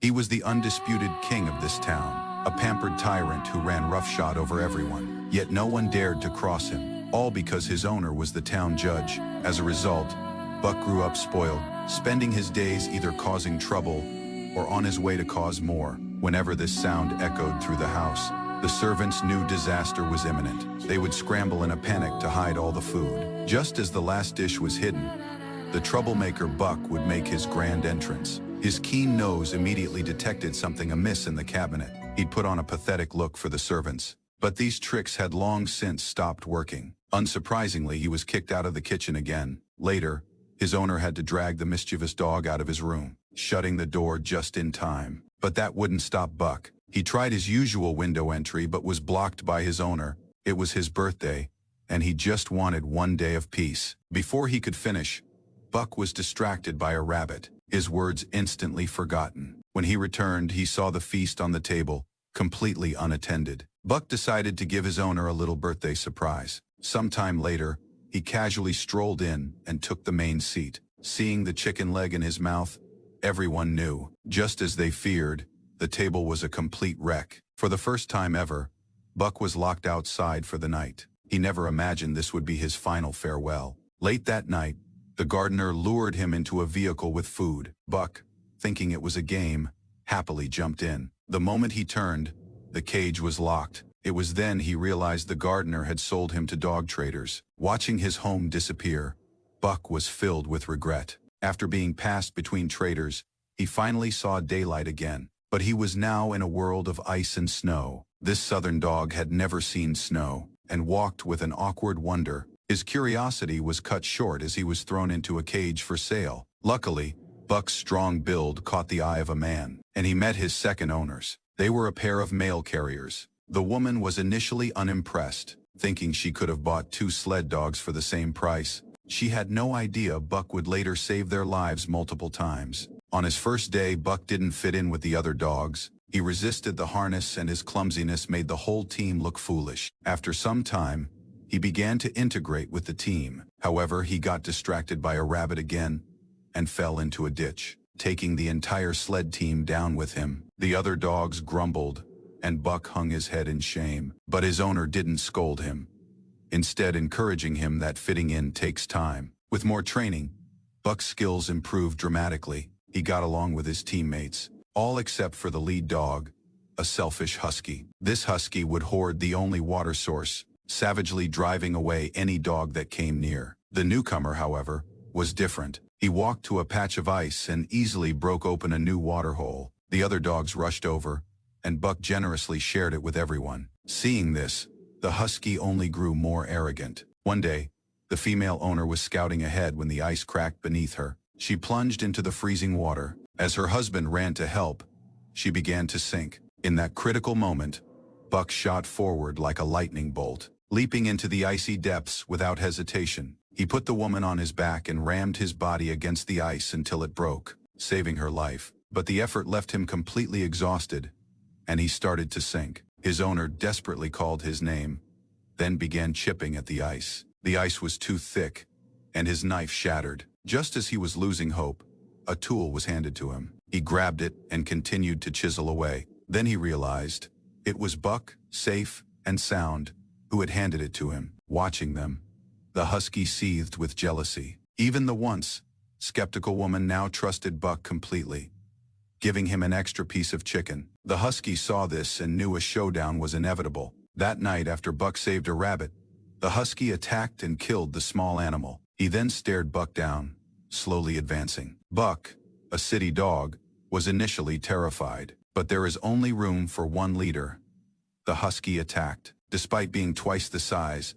He was the undisputed king of this town, a pampered tyrant who ran roughshod over everyone. Yet no one dared to cross him, all because his owner was the town judge. As a result, Buck grew up spoiled, spending his days either causing trouble or on his way to cause more. Whenever this sound echoed through the house, the servants knew disaster was imminent. They would scramble in a panic to hide all the food. Just as the last dish was hidden, the troublemaker Buck would make his grand entrance. His keen nose immediately detected something amiss in the cabinet. He'd put on a pathetic look for the servants. But these tricks had long since stopped working. Unsurprisingly, he was kicked out of the kitchen again. Later, his owner had to drag the mischievous dog out of his room, shutting the door just in time. But that wouldn't stop Buck. He tried his usual window entry but was blocked by his owner. It was his birthday, and he just wanted one day of peace. Before he could finish, Buck was distracted by a rabbit, his words instantly forgotten. When he returned, he saw the feast on the table, completely unattended. Buck decided to give his owner a little birthday surprise. Sometime later, he casually strolled in and took the main seat. Seeing the chicken leg in his mouth, everyone knew. Just as they feared, the table was a complete wreck. For the first time ever, Buck was locked outside for the night. He never imagined this would be his final farewell. Late that night, the gardener lured him into a vehicle with food. Buck, thinking it was a game, happily jumped in. The moment he turned, the cage was locked. It was then he realized the gardener had sold him to dog traders. Watching his home disappear, Buck was filled with regret. After being passed between traders, he finally saw daylight again. But he was now in a world of ice and snow. This southern dog had never seen snow, and walked with an awkward wonder. His curiosity was cut short as he was thrown into a cage for sale. Luckily, Buck's strong build caught the eye of a man, and he met his second owners. They were a pair of mail carriers. The woman was initially unimpressed, thinking she could have bought two sled dogs for the same price. She had no idea Buck would later save their lives multiple times. On his first day, Buck didn't fit in with the other dogs. He resisted the harness, and his clumsiness made the whole team look foolish. After some time, he began to integrate with the team. However, he got distracted by a rabbit again and fell into a ditch, taking the entire sled team down with him. The other dogs grumbled, and Buck hung his head in shame. But his owner didn't scold him, instead encouraging him that fitting in takes time. With more training, Buck's skills improved dramatically. He got along with his teammates, all except for the lead dog, a selfish husky. This husky would hoard the only water source, savagely driving away any dog that came near. The newcomer, however, was different. He walked to a patch of ice and easily broke open a new water hole. The other dogs rushed over, and Buck generously shared it with everyone. Seeing this, the husky only grew more arrogant. One day, the female owner was scouting ahead when the ice cracked beneath her. She plunged into the freezing water. As her husband ran to help, she began to sink. In that critical moment, Buck shot forward like a lightning bolt, leaping into the icy depths without hesitation. He put the woman on his back and rammed his body against the ice until it broke, saving her life. But the effort left him completely exhausted, and he started to sink. His owner desperately called his name, then began chipping at the ice. The ice was too thick, and his knife shattered. Just as he was losing hope, a tool was handed to him. He grabbed it and continued to chisel away. Then he realized it was Buck, safe and sound, who had handed it to him. Watching them, the husky seethed with jealousy. Even the once skeptical woman now trusted Buck completely, giving him an extra piece of chicken. The husky saw this and knew a showdown was inevitable. That night, after Buck saved a rabbit, the husky attacked and killed the small animal. He then stared Buck down, slowly advancing. Buck, a city dog, was initially terrified, but there is only room for one leader. The husky attacked. Despite being twice the size,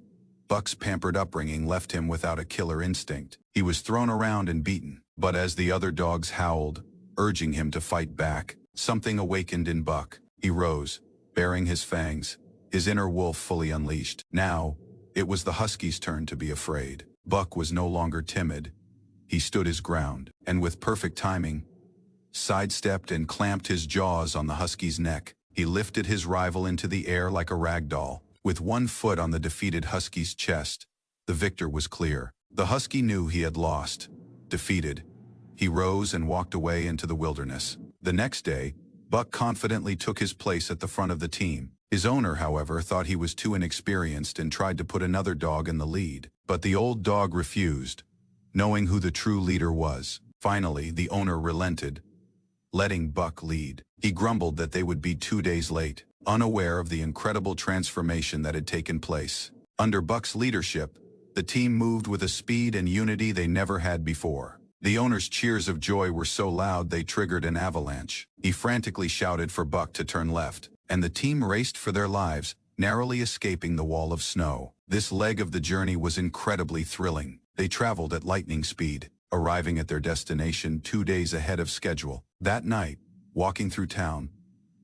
Buck's pampered upbringing left him without a killer instinct. He was thrown around and beaten, but as the other dogs howled, urging him to fight back, something awakened in Buck. He rose, baring his fangs, his inner wolf fully unleashed. Now, it was the husky's turn to be afraid. Buck was no longer timid. He stood his ground, and with perfect timing, sidestepped and clamped his jaws on the husky's neck. He lifted his rival into the air like a rag doll. With one foot on the defeated husky's chest, the victor was clear. The husky knew he had lost. Defeated, he rose and walked away into the wilderness. The next day, Buck confidently took his place at the front of the team. His owner, however, thought he was too inexperienced and tried to put another dog in the lead. But the old dog refused, knowing who the true leader was. Finally, the owner relented, letting Buck lead. He grumbled that they would be 2 days late, unaware of the incredible transformation that had taken place. Under Buck's leadership, the team moved with a speed and unity they never had before. The owner's cheers of joy were so loud they triggered an avalanche. He frantically shouted for Buck to turn left, and the team raced for their lives, narrowly escaping the wall of snow. This leg of the journey was incredibly thrilling. They traveled at lightning speed, arriving at their destination 2 days ahead of schedule. That night, walking through town,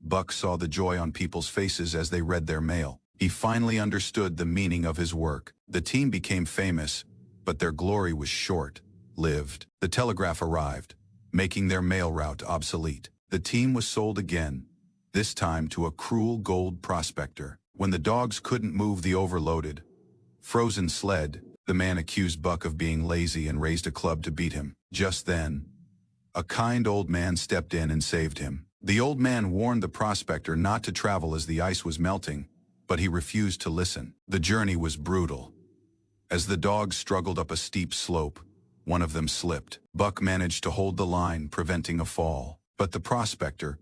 Buck saw the joy on people's faces as they read their mail. He finally understood the meaning of his work. The team became famous, but their glory was short-lived. The telegraph arrived, making their mail route obsolete. The team was sold again, this time to a cruel gold prospector. When the dogs couldn't move the overloaded, frozen sled, the man accused Buck of being lazy and raised a club to beat him. Just then, a kind old man stepped in and saved him. The old man warned the prospector not to travel as the ice was melting, but he refused to listen. The journey was brutal. As the dogs struggled up a steep slope, one of them slipped. Buck managed to hold the line, preventing a fall. But the prospector,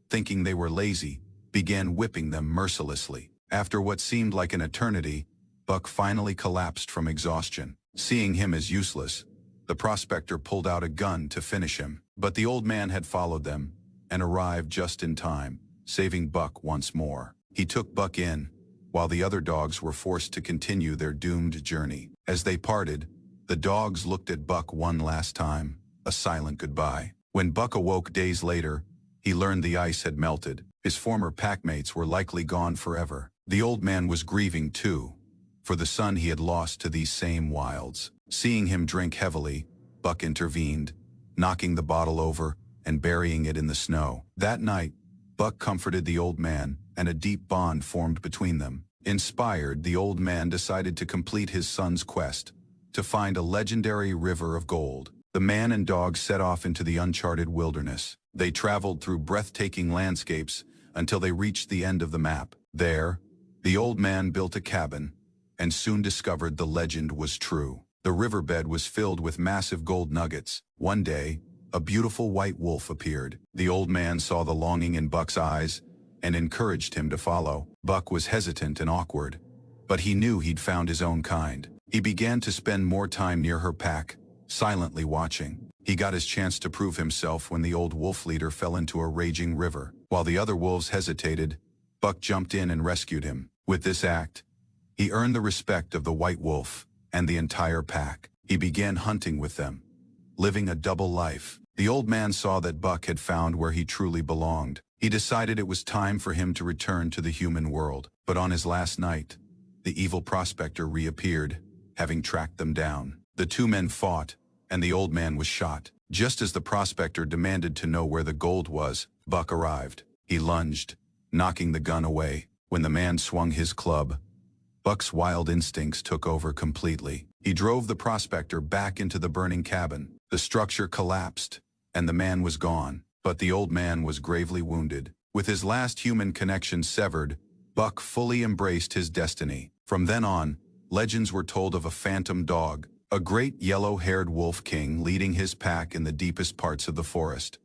thinking they were lazy, began whipping them mercilessly. After what seemed like an eternity, Buck finally collapsed from exhaustion. Seeing him as useless, the prospector pulled out a gun to finish him. But the old man had followed them and arrived just in time, saving Buck once more. He took Buck in, while the other dogs were forced to continue their doomed journey. As they parted, the dogs looked at Buck one last time, a silent goodbye. When Buck awoke days later, he learned the ice had melted. His former packmates were likely gone forever. The old man was grieving too, for the son he had lost to these same wilds. Seeing him drink heavily, Buck intervened, knocking the bottle over and burying it in the snow. That night, Buck comforted the old man, and a deep bond formed between them. Inspired, the old man decided to complete his son's quest, to find a legendary river of gold. The man and dog set off into the uncharted wilderness. They traveled through breathtaking landscapes until they reached the end of the map. There, the old man built a cabin, and soon discovered the legend was true. The riverbed was filled with massive gold nuggets. One day, a beautiful white wolf appeared. The old man saw the longing in Buck's eyes and encouraged him to follow. Buck was hesitant and awkward, but he knew he'd found his own kind. He began to spend more time near her pack, silently watching. He got his chance to prove himself when the old wolf leader fell into a raging river. While the other wolves hesitated, Buck jumped in and rescued him. With this act, he earned the respect of the white wolf and the entire pack. He began hunting with them, living a double life. The old man saw that Buck had found where he truly belonged. He decided it was time for him to return to the human world. But on his last night, the evil prospector reappeared, having tracked them down. The two men fought, and the old man was shot. Just as the prospector demanded to know where the gold was, Buck arrived. He lunged, knocking the gun away. When the man swung his club, Buck's wild instincts took over completely. He drove the prospector back into the burning cabin. The structure collapsed, and the man was gone. But the old man was gravely wounded. With his last human connection severed, Buck fully embraced his destiny. From then on, legends were told of a phantom dog, a great yellow-haired wolf king leading his pack in the deepest parts of the forest.